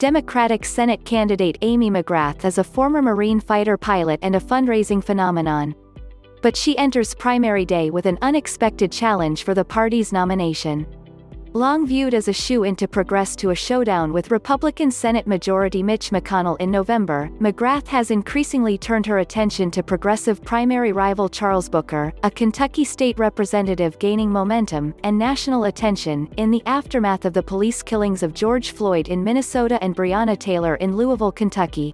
Democratic Senate candidate Amy McGrath is a former Marine fighter pilot and a fundraising phenomenon. But she enters primary day with an unexpected challenge for the party's nomination. Long viewed as a shoo-in to progress to a showdown with Republican Senate Majority Mitch McConnell in November, McGrath has increasingly turned her attention to progressive primary rival Charles Booker, a Kentucky state representative gaining momentum and national attention in the aftermath of the police killings of George Floyd in Minnesota and Breonna Taylor in Louisville, Kentucky.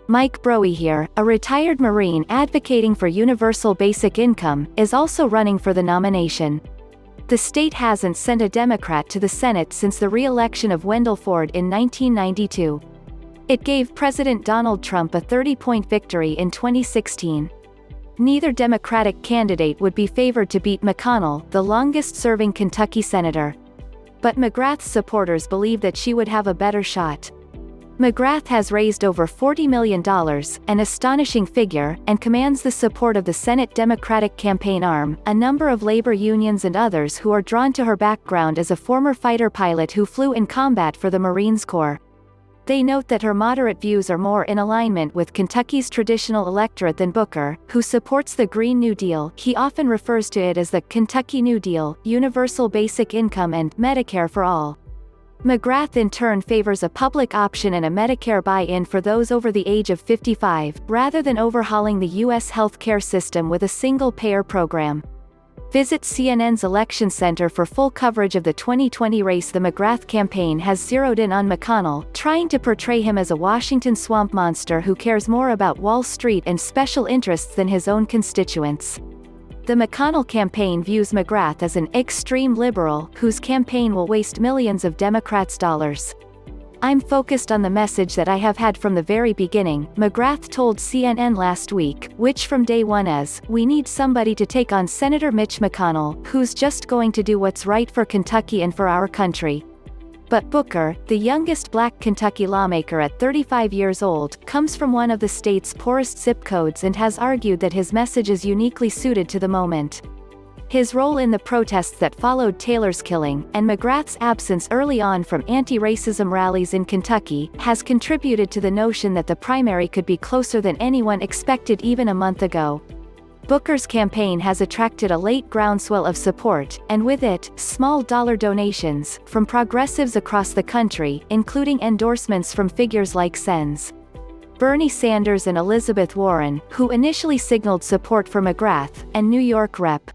Mike Breonna here, a retired Marine advocating for universal basic income, is also running for the nomination. The state hasn't sent a Democrat to the Senate since the re-election of Wendell Ford in 1992. It gave President Donald Trump a 30-point victory in 2016. Neither Democratic candidate would be favored to beat McConnell, the longest-serving Kentucky senator. But McGrath's supporters believe that she would have a better shot. McGrath has raised over $40 million, an astonishing figure, and commands the support of the Senate Democratic campaign arm, a number of labor unions and others who are drawn to her background as a former fighter pilot who flew in combat for the Marines Corps. They note that her moderate views are more in alignment with Kentucky's traditional electorate than Booker, who supports the Green New Deal. He often refers to it as the Kentucky New Deal, universal basic income and Medicare for all. McGrath in turn favors a public option and a Medicare buy-in for those over the age of 55, rather than overhauling the U.S. healthcare system with a single-payer program. Visit CNN's Election Center for full coverage of the 2020 race. The McGrath campaign has zeroed in on McConnell, trying to portray him as a Washington swamp monster who cares more about Wall Street and special interests than his own constituents. The McConnell campaign views McGrath as an extreme liberal whose campaign will waste millions of Democrats' dollars. "I'm focused on the message that I have had from the very beginning," McGrath told CNN last week, which from day one is, "We need somebody to take on Senator Mitch McConnell, who's just going to do what's right for Kentucky and for our country." But Booker, the youngest black Kentucky lawmaker at 35 years old, comes from one of the state's poorest zip codes and has argued that his message is uniquely suited to the moment. His role in the protests that followed Taylor's killing, and McGrath's absence early on from anti-racism rallies in Kentucky, has contributed to the notion that the primary could be closer than anyone expected even a month ago. Booker's campaign has attracted a late groundswell of support, and with it, small-dollar donations, from progressives across the country, including endorsements from figures like Sens. Bernie Sanders and Elizabeth Warren, who initially signaled support for McGrath, and New York Rep.